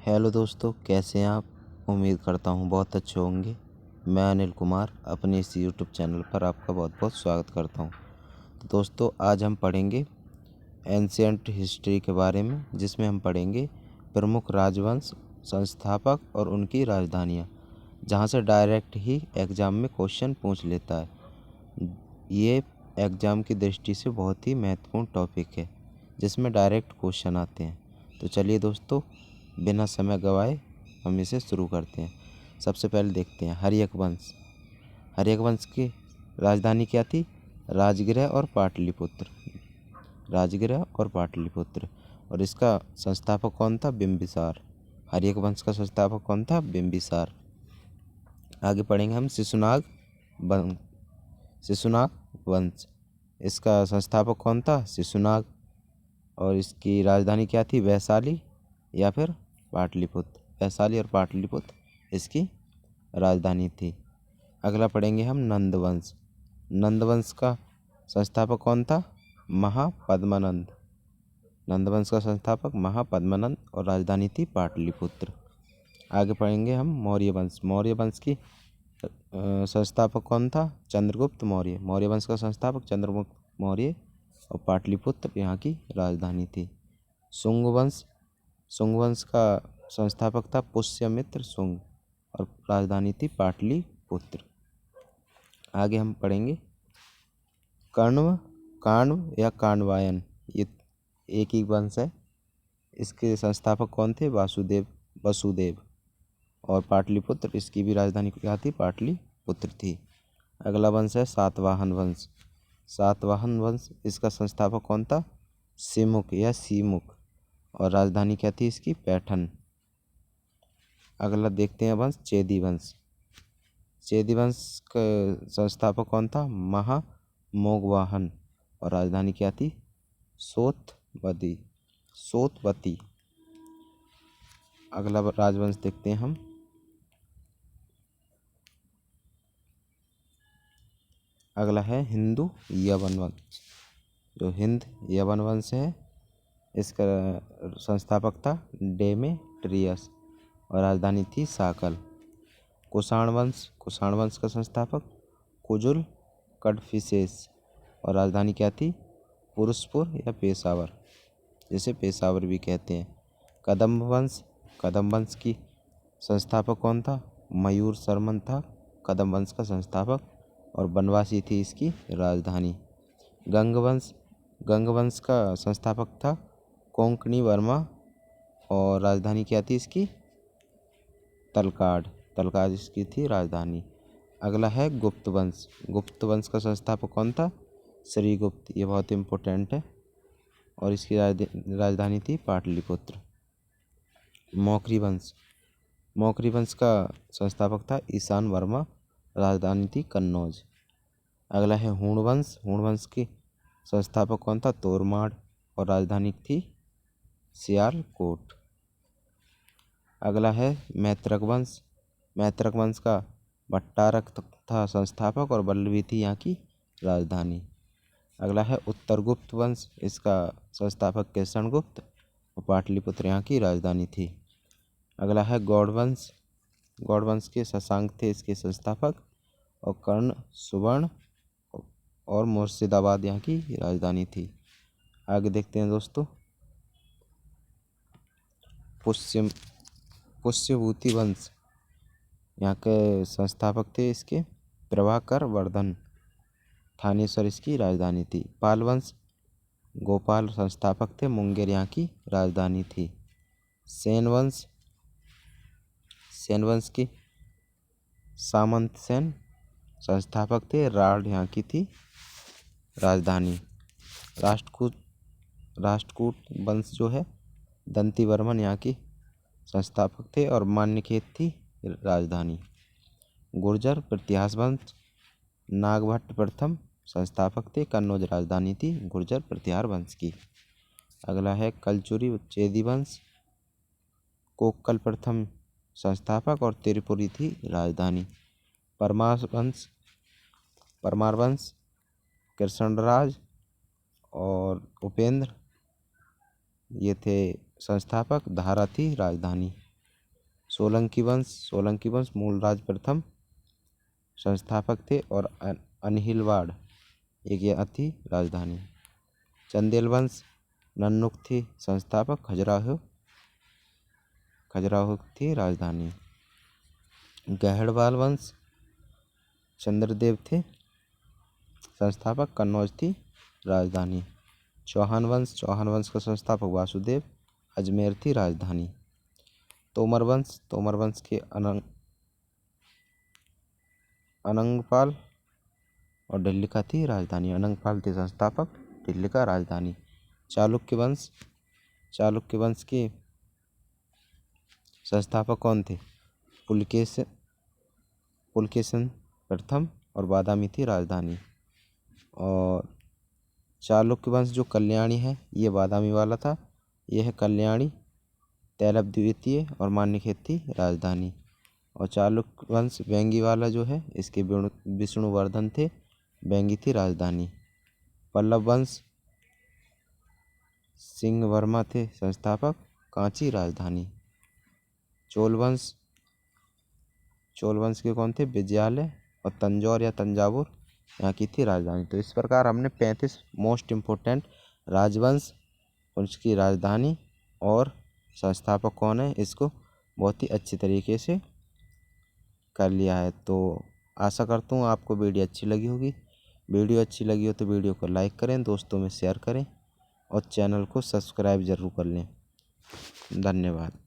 Hello दोस्तों, कैसे हैं आप। उम्मीद करता हूँ बहुत अच्छे होंगे। मैं अनिल कुमार अपने इस यूट्यूब चैनल पर आपका बहुत बहुत स्वागत करता हूँ। तो दोस्तों, आज हम पढ़ेंगे एंशियंट हिस्ट्री के बारे में, जिसमें हम पढ़ेंगे प्रमुख राजवंश, संस्थापक और उनकी राजधानियाँ, जहाँ से डायरेक्ट ही एग्ज़ाम में क्वेश्चन पूछ लेता है। ये एग्ज़ाम की दृष्टि से बहुत ही महत्वपूर्ण टॉपिक है, जिसमें डायरेक्ट क्वेश्चन आते हैं। तो चलिए दोस्तों, बिना समय गवाए हम इसे शुरू करते हैं। सबसे पहले देखते हैं हर्यक वंश। हर्यक वंश की राजधानी क्या थी? राजगृह और पाटलिपुत्र। राजगृह और पाटलिपुत्र। और इसका संस्थापक कौन था? बिंबिसार। हर्यक वंश का संस्थापक कौन था? बिंबिसार। आगे पढ़ेंगे हम शिशुनाग वंश। इसका संस्थापक कौन था? शिशुनाग। और इसकी राजधानी क्या थी? वैशाली या फिर पाटलिपुत्र। वैशाली और पाटलिपुत्र इसकी राजधानी थी। अगला पढ़ेंगे हम नंदवंश। नंदवंश का संस्थापक कौन था? महापद्मानंद। नंदवंश का संस्थापक महापद्मानंद और राजधानी थी पाटलिपुत्र। आगे पढ़ेंगे हम मौर्य वंश। मौर्य वंश की संस्थापक कौन था? चंद्रगुप्त मौर्य। मौर्य वंश का संस्थापक चंद्रगुप्त मौर्य और पाटलिपुत्र यहाँ की राजधानी थी। शुंग वंश। शुंग वंश का संस्थापक था पुष्यमित्र शुंग और राजधानी थी पाटलिपुत्र। आगे हम पढ़ेंगे काण्व या काण्वायन। ये एक ही वंश है। इसके संस्थापक कौन थे? वसुदेव। और पाटलिपुत्र, इसकी भी राजधानी क्या थी? पाटलिपुत्र थी। अगला वंश है सातवाहन वंश। सातवाहन वंश, इसका संस्थापक कौन था? सिमुक या सीमुक और राजधानी क्या थी इसकी? पैठन। अगला देखते हैं वंश चेदी वंश। चेदी वंश का संस्थापक कौन था? महामोघवाहन और राजधानी क्या थी? सोतवती। अगला राजवंश देखते हैं हम अगला है हिंदू यवन वंश। जो हिंद यवन वंश है, इसका संस्थापक था डेमेट्रियस और राजधानी थी साकल। कुषाण वंश। कुषाण वंश का संस्थापक कुजुल कडफिसेस और राजधानी क्या थी? पुरुषपुर या पेशावर, जिसे पेशावर भी कहते हैं। कदम्ब वंश। कदम्ब वंश की संस्थापक कौन था? मयूर शर्मन था कदम्ब वंश का संस्थापक और बनवासी थी इसकी राजधानी। गंग वंश। गंग वंश का संस्थापक था कोंकणी वर्मा और राजधानी क्या थी इसकी? तलकाड। तलकाड इसकी थी राजधानी। अगला है गुप्त वंश। गुप्त वंश का संस्थापक कौन था? श्रीगुप्त। ये बहुत इम्पोर्टेंट है और इसकी राजधानी थी पाटलिपुत्र। मौखरी वंश। मौखरी वंश का संस्थापक था ईशान वर्मा, राजधानी थी कन्नौज। अगला है हूण वंश। हूण वंश की संस्थापक कौन था? तोरमाड़ और राजधानी थी सियालकोट। अगला है मैत्रक वंश। मैत्रक वंश का भट्टारक था संस्थापक और वल्लभी थी यहाँ की राजधानी। अगला है उत्तरगुप्त वंश। इसका संस्थापक केसरगुप्त और पाटलिपुत्र यहाँ की राजधानी थी। अगला है गौड़ वंश। गौड़ वंश के शशांक थे इसके संस्थापक और कर्ण, सुवर्ण और मुर्शिदाबाद यहाँ की राजधानी थी। आगे देखते हैं दोस्तों पुष्यभूति वंश। यहाँ के संस्थापक थे इसके प्रभाकर वर्धन, थानेश्वर इसकी राजधानी थी। पाल वंश। गोपाल संस्थापक थे, मुंगेर यहाँ की राजधानी थी। सेन वंश। सेन वंश की सामंत सेन संस्थापक थे, राढ़ यहाँ की थी राजधानी। राष्ट्रकूट वंश जो है, दंती वर्मन यहाँ की संस्थापक थे और मान्यखेत थी राजधानी। गुर्जर प्रतिहास वंश। नागभट्ट प्रथम संस्थापक थे, कन्नौज राजधानी थी गुर्जर प्रतिहार वंश की। अगला है कलचुरी चेदी वंश। कोक्कल प्रथम संस्थापक और त्रिपुरी थी राजधानी। परमार वंश कृष्णराज और उपेंद्र ये थे संस्थापक, धारा थी राजधानी। सोलंकी वंश मूलराज प्रथम संस्थापक थे और अनहिलवाड़ एक यहाँ थी राजधानी। चंदेल वंश नन्नुक थी संस्थापक, खजुराहो थी राजधानी। गहड़वाल वंश चंद्रदेव थे संस्थापक, कन्नौज थी राजधानी। चौहान वंश का संस्थापक वासुदेव, अजमेर थी राजधानी। तोमर वंश के अनंगपाल और दिल्ली का थी राजधानी। अनंगपाल थे संस्थापक, दिल्ली का राजधानी। चालुक्य वंश के संस्थापक कौन थे? पुलकेशन प्रथम और बादामी थी राजधानी। और चालुक्य वंश जो कल्याणी है ये बादामी वाला था, ये है कल्याणी, तैलभ द्वितीय और मान्यखेत थी राजधानी। और चालुक्य वंश वेंगी वाला जो है इसके विष्णुवर्धन थे, वेंगी थी राजधानी। पल्लव वंश सिंह वर्मा थे संस्थापक, कांची राजधानी। चोल वंश के कौन थे? विजयालय और तंजौर या तंजावुर यहाँ की थी राजधानी। तो इस प्रकार हमने 35 मोस्ट इम्पोर्टेंट राजवंश, उनकी राजधानी और संस्थापक कौन है इसको बहुत ही अच्छी तरीके से कर लिया है। तो आशा करता हूँ आपको वीडियो अच्छी लगी होगी। वीडियो अच्छी लगी हो तो वीडियो को लाइक करें, दोस्तों में शेयर करें और चैनल को सब्सक्राइब ज़रूर कर लें। धन्यवाद।